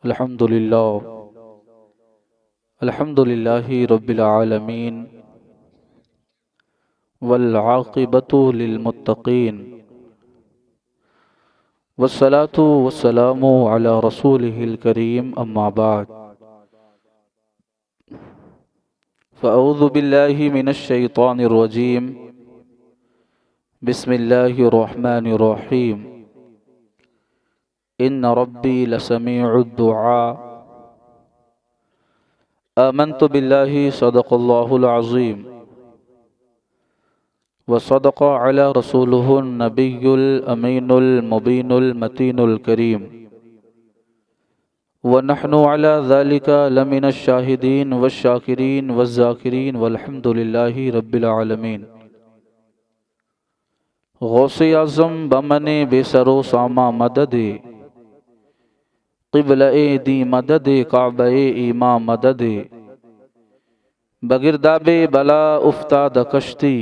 الحمد للہ رب العالمین والعاقبۃ للمتقین والصلاة والسلام علی رسولہ الکریم اما بعد فاعوذ باللہ من الشیطان الرجیم بسم اللہ الرحمن الرحیم ان ربی لسمیع الدعاء آمنت باللہ صدق اللہ العظیم وصدق علی رسولہ النبی الامین المبین المتین الکریم ونحن علی ذلک لمن الشاہدین والشاکرین والذاکرین والحمد للہ رب العالمین۔ غوث اعظم بمن بے سر و سامہ مدد، قبلہ دی مدد، کعبہ ایما مدد، بگرداب بلا افتاد کشتی،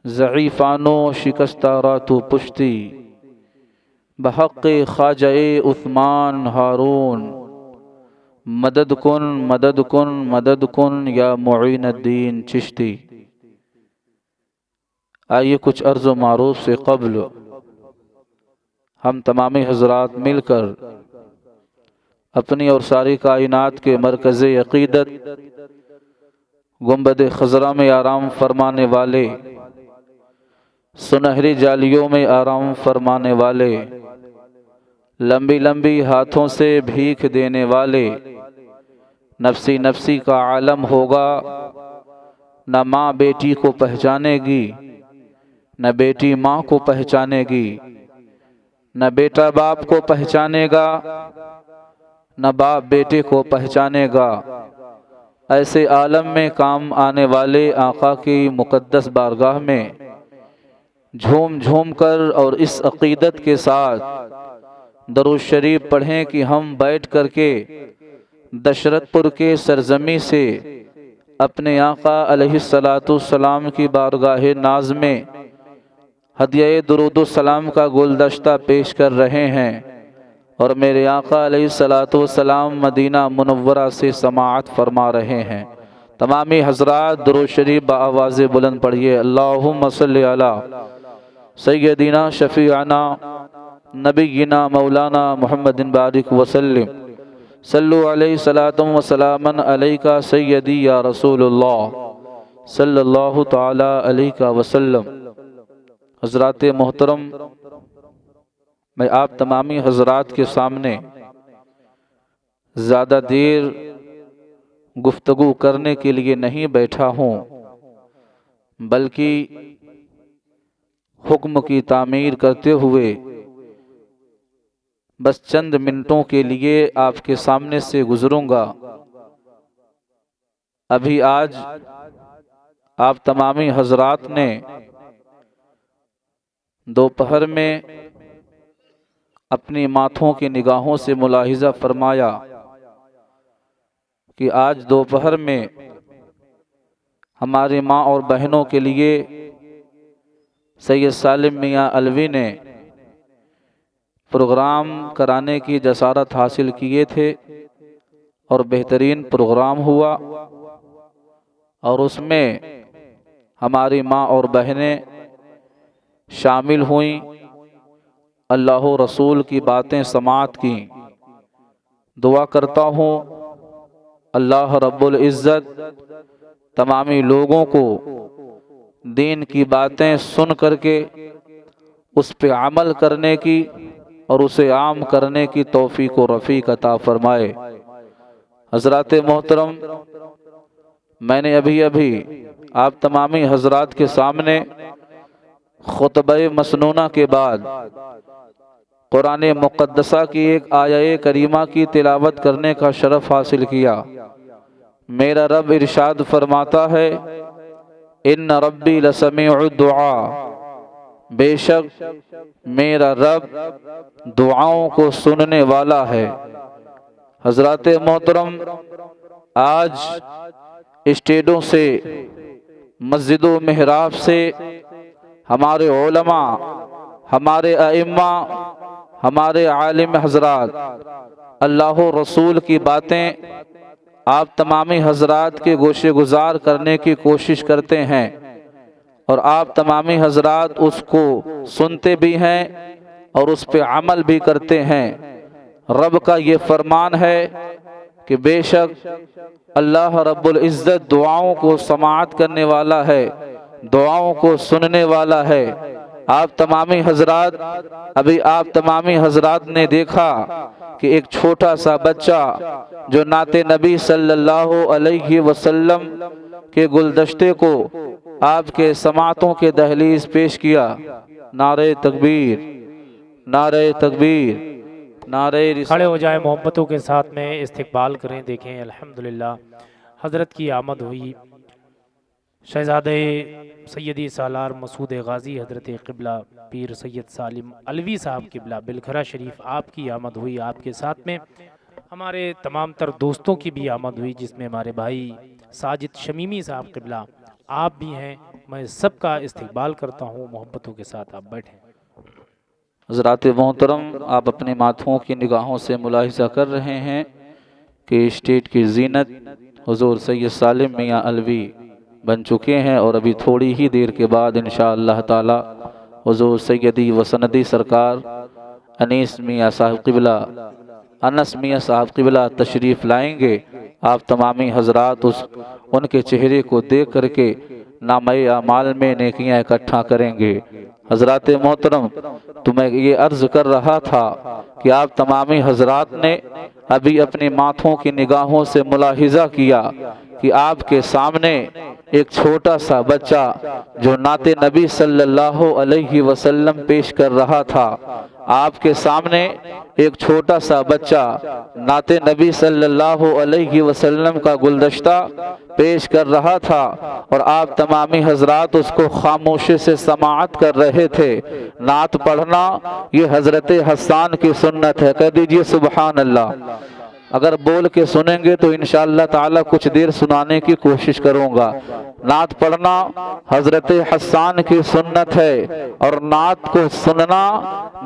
ضعیفانو شکستہ راتو پشتی، بحق خواجہ عثمان ہارون، مدد کن مدد کن مدد کن یا معین الدین چشتی۔ آئیے کچھ عرض و معروف سے قبل ہم تمامی حضرات مل کر اپنی اور ساری کائنات کے مرکز عقیدت گنبد خضرا میں آرام فرمانے والے، سنہری جالیوں میں آرام فرمانے والے، لمبی لمبی ہاتھوں سے بھیک دینے والے، نفسی نفسی کا عالم ہوگا، نہ ماں بیٹی کو پہچانے گی، نہ بیٹی ماں کو پہچانے گی، نہ بیٹا باپ کو پہچانے گا، نہ باپ بیٹے کو پہچانے گا۔ ایسے عالم میں کام آنے والے آقا کی مقدس بارگاہ میں جھوم جھوم کر اور اس عقیدت کے ساتھ درود شریف پڑھیں کہ ہم بیٹھ کر کے دشرت پور کے سرزمین سے اپنے آقا علیہ السلام کی بارگاہ ناز میں ہدیہ درود السلام کا گلدستہ پیش کر رہے ہیں، اور میرے آقا علیہ السلام مدینہ منورہ سے سماعت فرما رہے ہیں۔ تمامی حضرات درود شریف بآواز بلند پڑھیے۔ اللہم صلی علی سیدنا شفیعنا نبینا مولانا محمد بارک وسلم، صلو علیہ صلاۃ و سلاما علیکہ سیدی یا رسول اللہ صلی اللہ تعالی علیہ وسلم۔ حضرات محترم، میں آپ تمامی حضرات کے سامنے زیادہ دیر گفتگو کرنے کے لیے نہیں بیٹھا ہوں، بلکہ حکم کی تعمیر کرتے ہوئے بس چند منٹوں کے لیے آپ کے سامنے سے گزروں گا۔ ابھی آج آپ تمامی حضرات نے دوپہر میں اپنی ماتھوں کی نگاہوں سے ملاحظہ فرمایا کہ آج دوپہر میں ہماری ماں اور بہنوں کے لیے سید سالم میاں علوی نے پروگرام کرانے کی جسارت حاصل کیے تھے، اور بہترین پروگرام ہوا، اور اس میں ہماری ماں اور بہنیں شامل ہوئیں، اللہ و رسول کی باتیں سماعت کی۔ دعا کرتا ہوں اللہ رب العزت تمامی لوگوں کو دین کی باتیں سن کر کے اس پہ عمل کرنے کی اور اسے عام کرنے کی توفیق و رفیق عطا فرمائے۔ حضرات محترم، میں نے ابھی آپ تمامی حضرات کے سامنے خطبہ مسنونہ کے بعد قرآن مقدسہ کی ایک آیہ کریمہ کی تلاوت کرنے کا شرف حاصل کیا۔ میرا رب ارشاد فرماتا ہے، ان ربی لسمیع الدعاء، بے شک میرا رب دعاؤں کو سننے والا ہے۔ حضرات محترم، آج اسٹیجوں سے، مسجد و محراب سے ہمارے علماء، ہمارے ائمہ، ہمارے عالم حضرات اللہ و رسول کی باتیں آپ تمامی حضرات کے گوشے گزار کرنے کی کوشش کرتے ہیں اور آپ تمامی حضرات اس کو سنتے بھی ہیں اور اس پہ عمل بھی کرتے ہیں۔ رب کا یہ فرمان ہے کہ بے شک اللہ رب العزت دعاؤں کو سماعت کرنے والا ہے، دعاؤں کو سننے والا ہے۔ آپ تمامی حضرات نے دیکھا کہ ایک چھوٹا سا بچہ جو نعت نبی صلی اللہ علیہ وسلم کے گلدستے کو آپ کے سماعتوں کے دہلیز پیش کیا۔ نعرہ تکبیر، نعرہ تکبیر، نعرہ رسالت۔ کھڑے ہو جائیں، محبتوں کے ساتھ میں استقبال کریں۔ دیکھیں الحمدللہ حضرت کی آمد ہوئی۔ شہزادہ سیدی سالار مسعود غازی حضرت قبلہ پیر سید سالم علوی صاحب قبلہ بلکھرا شریف، آپ کی آمد ہوئی۔ آپ کے ساتھ میں ہمارے تمام تر دوستوں کی بھی آمد ہوئی، جس میں ہمارے بھائی ساجد شمیمی صاحب قبلہ آپ بھی ہیں۔ میں سب کا استقبال کرتا ہوں، محبتوں کے ساتھ آپ بیٹھیں۔ حضرات محترم، آپ اپنے ماتھوں کی نگاہوں سے ملاحظہ کر رہے ہیں کہ اسٹیج کی زینت حضور سید سالم میاں علوی بن چکے ہیں، اور ابھی تھوڑی ہی دیر کے بعد انشاءاللہ تعالی حضور سیدی و سندی سرکار انیس میاں صاحب قبلہ، انس میاں صاحب قبلہ تشریف لائیں گے۔ آپ تمامی حضرات ان کے چہرے کو دیکھ کر کے نامہ اعمال میں نیکیاں اکٹھا کریں گے۔ حضرات محترم، تو میں یہ عرض کر رہا تھا کہ آپ تمامی حضرات نے ابھی اپنے ماتھوں کی نگاہوں سے ملاحظہ کیا کہ آپ کے سامنے ایک چھوٹا سا بچہ جو نعت نبی صلی اللہ علیہ وسلم پیش کر رہا تھا، آپ کے سامنے ایک چھوٹا سا بچہ نعت نبی صلی اللہ علیہ وسلم کا گلدستہ پیش کر رہا تھا، اور آپ تمامی حضرات اس کو خاموشی سے سماعت کر رہے تھے۔ نعت پڑھنا یہ حضرت حسان کی سنت ہے، کہہ دیجئے سبحان اللہ۔ اگر بول کے سنیں گے تو انشاءاللہ تعالی کچھ دیر سنانے کی کوشش کروں گا۔ نعت پڑھنا حضرت حسان کی سنت ہے، اور نعت کو سننا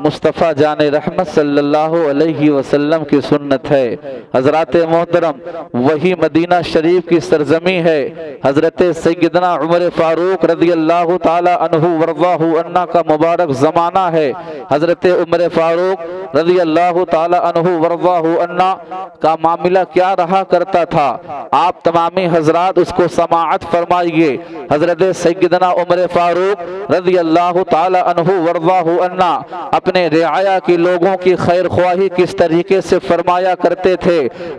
مصطفیٰ جان رحمت صلی اللہ علیہ وسلم کی سنت ہے۔ حضرات محترم، وہی مدینہ شریف کی سرزمین ہے، حضرت سیدنا عمر فاروق رضی اللہ تعالی عنہ ورضاہ عنہ کا مبارک زمانہ ہے۔ حضرت عمر فاروق رضی اللہ تعالی عنہ ورضاہ عنہ کا معاملہ کیا رہا کرتا تھا، آپ تمامی حضرات اس کو سماعت فرمائیے۔ حضرت سیدنا عمر فاروق رضی اللہ تعالی عنہ ورضاہ عنہ اپنے رعایا کے لوگوں کی خیر خواہی کس طریقے سے فرمایا کرتے تھے۔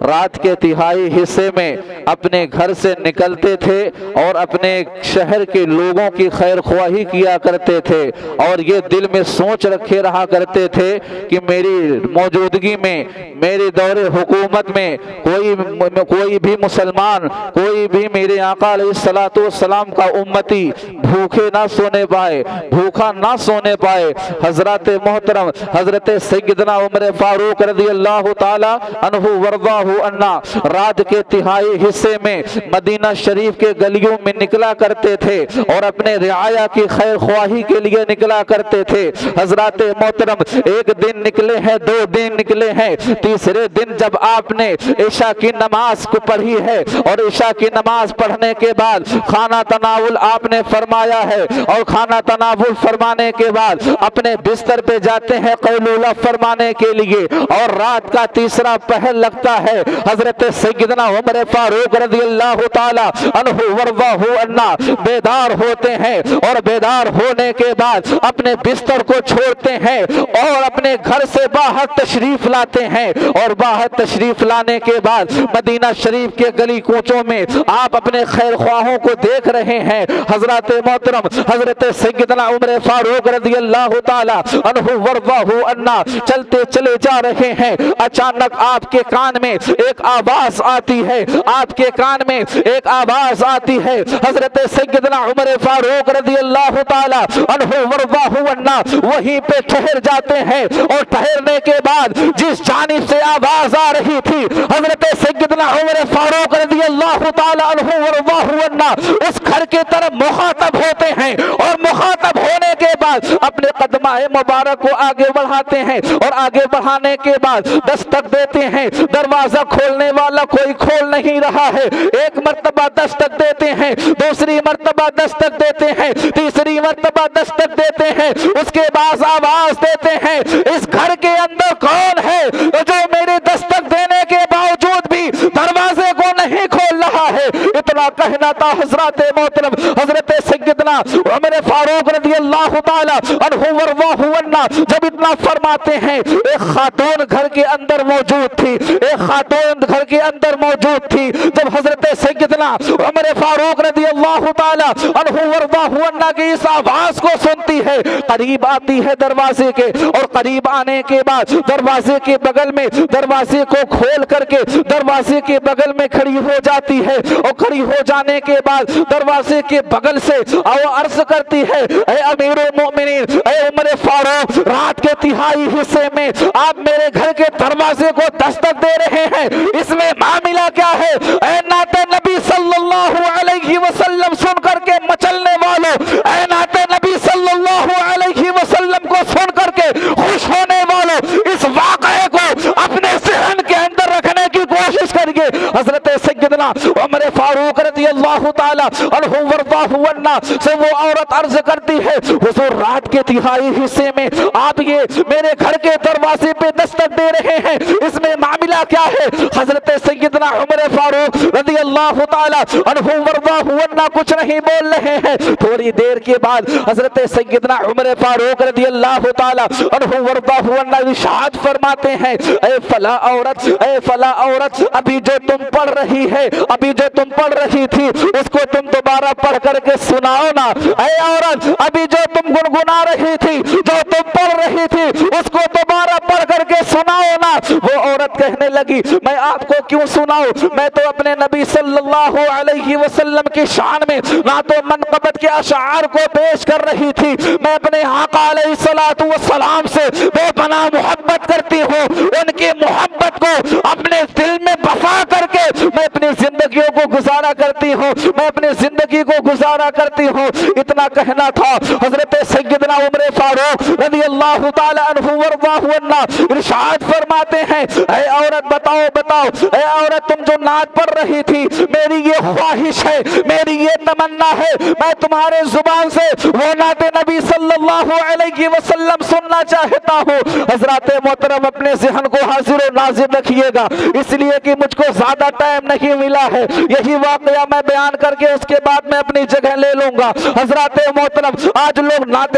رات کے تہائی حصے میں اپنے گھر سے نکلتے تھے اور اپنے شہر کے لوگوں کی خیر خواہی کیا کرتے تھے، اور یہ دل میں سوچ رکھے رہا کرتے تھے کہ میری موجودگی میں، میرے دور حکومت میں کوئی بھی مسلمان، کوئی بھی میرے آقا علیہ السلام کا امتی بھوکے نہ سونے پائے، بھوکا نہ سونے پائے۔ حضرات محترم، حضرت سیدنا عمر فاروق رضی اللہ تعالی عنہ ورضاہ عنہ رات کے تہائی حصے میں مدینہ شریف کے گلیوں میں نکلا کرتے تھے اور اپنے رعایا کی خیر خواہی کے لیے نکلا کرتے تھے۔ حضرات محترم، ایک دن نکلے ہیں، دو دن نکلے ہیں، تیسرے دن جب آپ نے عشاء کی نماز کو پڑھی ہے اور عشاء کی نماز پڑھنے کے بعد کھانا تناول آپ نے فرمایا ہے، اور کھانا تناول فرمانے کے بعد اپنے بستر پہ جاتے ہیں قیلولہ فرمانے کے لیے، اور رات کا تیسرا پہر لگتا ہے۔ حضرت سیدنا عمر فاروق رضی اللہ تعالی عنہ ورضاہ عنہ بیدار ہوتے ہیں، اور بیدار ہونے کے بعد اپنے بستر کو چھوڑتے ہیں اور اپنے گھر سے باہر تشریف لاتے ہیں، اور باہر تشریف لانے کے بعد مدینہ شریف کے گلی کوچوں میں آپ اپنے خیر خواہوں کو دیکھ رہے ہیں۔ حضرات محترم، حضرت سیدنا عمر فاروق رضی اللہ تعالی عنہ ورضاہ عنہ چلتے چلے جا رہے ہیں، اچانک آپ کے کان میں ایک آواز آتی ہے، آپ کے کان میں ایک آواز آتی ہے۔ حضرت سیدنا عمر فاروق رضی اللہ تعالی عنہ ورضاہ عنہ وہیں پہ ٹھہر جاتے ہیں، اور ٹھہرنے کے بعد جس جانب سے آواز آ رہی رہی تھی حضرت سیدنا عمر فاروق رضی اللہ تعالی عنہ ورضاہ عنہ اس گھر کی طرف مخاطب ہوتے ہیں اور مخاطب ہونے کے بعد اپنے قدمہ مبارک کو آگے بڑھاتے ہیں اور آگے بڑھانے کے بعد دستک دیتے ہیں. دروازہ کھولنے والا کوئی کھول نہیں رہا ہے. ایک مرتبہ دستک دیتے ہیں, دوسری مرتبہ دستک دیتے ہیں, تیسری مرتبہ دستک دیتے ہیں. اس کے بعد آواز دیتے ہیں, اس گھر کے اندر کون ہے جو میرے دستک دینے کے باوجود بھی دروازے کو نہیں کھول رہا ہے. اتنا کہنا تھا حضرات محترم حضرت سیدنا عمر فاروق رضی اللہ تعالی عنہ ورضاہ عنہ جب اتنا فرماتے ہیں, ایک خاتون گھر کے اندر موجود تھی, ایک خاتون گھر کے اندر موجود تھی. جب حضرت سیدنا عمر فاروق رضی اللہ تعالی عنہ ورضاہ عنہ کی اس آواز کو سنتی ہے, قریب آتی ہے دروازے کے, اور قریب آنے کے بعد دروازے کے بغل میں دروازے کو کھول کر کے دروازے کے بغل میں کھڑی ہو جاتی ہے. اور کھڑی ہو جانے کے بعد دروازے کے بغل سے عرض کرتی ہے, اے امیر المؤمنین, اے عمر فاروق, رات کے تہائی حصے میں آپ میرے گھر کے دروازے کو دستک دے رہے ہیں, اس میں معاملہ کیا ہے؟ اے نعت نبی صلی اللہ علیہ وسلم سن کر کے مچلنے والوں, اے نعت نبی صلی اللہ علیہ وسلم کو سن کر کے خوش ہونے والوں, اس واقعے کو اپنے ذہن کے اندر رکھنے کی کوشش کریے. حضرت سیدنا عمر فاروق رضی اللہ تعالی عنہ ورضاہ عنہ سے وہ عورت عرض کرتی ہے, حضور رات کے تہائی حصے میں آپ یہ میرے گھر کے دروازے پہ دستک دے رہے ہیں, اس میں معاملہ کیا ہے؟ حضرت سیدنا عمر فاروق رضی اللہ تعالی عنہ ورضاہ عنہ کچھ نہیں بول رہے ہیں. تھوڑی دیر کے بعد حضرت سیدنا عمر فاروق رضی اللہ تعالی عنہ ورضاہ عنہ ارشاد فرماتے ہیں, اے فلاں عورت, اے فلاں عورت, ابھی جو تم پڑھ رہی ہے, ابھی جو تم پڑھ رہی تھی اس کو تم دوبارہ پڑھ کر کے سناؤ نا. اے عورت, ابھی جو تم گنگنا رہی تھی, جو تم پڑھ رہی تھی اس کو دوبارہ پڑھ کر کے سناؤ نا. وہ عورت کہنے لگی, میں آپ کو کیوں سناؤں, میں تو اپنے نبی صلی اللہ علیہ وسلم کی شان میں نعت و منقبت کے اشعار کو پیش کر رہی تھی. میں اپنے آقا علیہ الصلوۃ والسلام سے بے پناہ محبت کرتی ہوں, ان کی محبت کو اپنے دل میں بسا کر کے میں اپنی زندگیوں کو گزارا کرتی ہوں, میں اپنی زندگی کو گزارا کرتی ہوں. اتنا کہنا تھا. حضرت سیدنا عمر فاروق رضی اللہ تعالی عنہ ورضاہ عنہ ارشاد فرماتے ہیں, اے عورت بتاؤ, بتاؤ, اے عورت تم جو نعت پڑھ رہی تھی, میری یہ خواہش ہے, میری یہ تمنا ہے, میں تمہارے زبان سے وہ نعت نبی صلی اللہ علیہ وسلم سننا چاہتا ہوں. حضرات محترم اپنے ذہن کو حاضر و ناظر رکھیے گا, اس لیے کہ مجھ کو زیادہ ٹائم نہیں ملا ہے. یہی واقعہ میں بیان کر کے اس کے بعد میں اپنی جگہ لے لوں گا. حضرات محترم آج لوگ نعت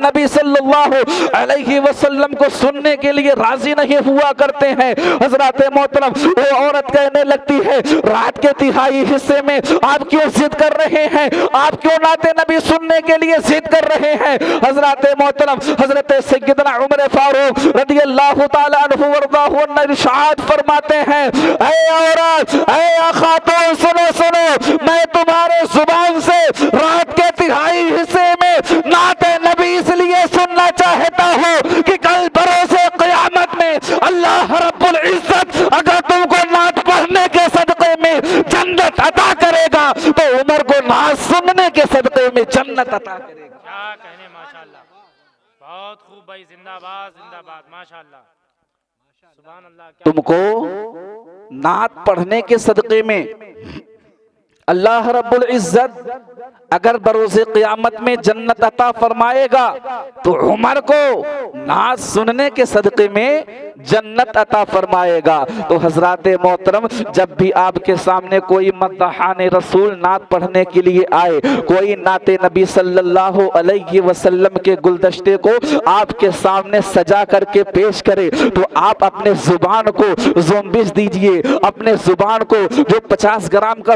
نبی صلی اللہ علیہ وسلم کو سننے کے لیے راضی نہیں ہوا کرتے ہیں. حضرات محترم وہ عورت کہنے لگتی ہے, رات کے تہائی حصے میں آپ کیوں ضد کر رہے ہیں, آپ کیوں نعت نبی سننے کے لیے ضد کر رہے ہیں؟ حضرات محترم حضرت سیدنا عمر فاروق رضی اللہ تعالی عنہ ورضاہ عنہ ارشاد فرماتے ہیں, اے عورت, اے خاتون, سنو سنو, میں تمہارے زبان سے رات کے تہائی حصے میں نعت نبی اس لیے سننا چاہتا ہوں کہ کل بروز قیامت میں اللہ رب العزت اگر تم کو نعت پڑھنے کے صدقے میں جنت عطا کرے گا تو عمر کو نعت سننے کے صدقے میں جنت عطا کرے گا. کیا کہنے, ماشاءاللہ, بہت خوب بھائی, زندہ باد, زندہ باد, ماشاءاللہ, سبحان اللہ. تم کو نعت پڑھنے کے صدقے میں اللہ رب العزت اگر بروز قیامت میں جنت عطا فرمائے گا تو عمر کو نعت سننے کے صدقے میں جنت عطا فرمائے گا. تو حضرات محترم جب بھی آپ کے سامنے کوئی مداحان رسول نعت پڑھنے کے لیے آئے, کوئی نعت نبی صلی اللہ علیہ وسلم کے گلدستے کو آپ کے سامنے سجا کر کے پیش کرے تو آپ اپنے زبان کو زومبش دیجئے, اپنے زبان کو جو 50 گرام کا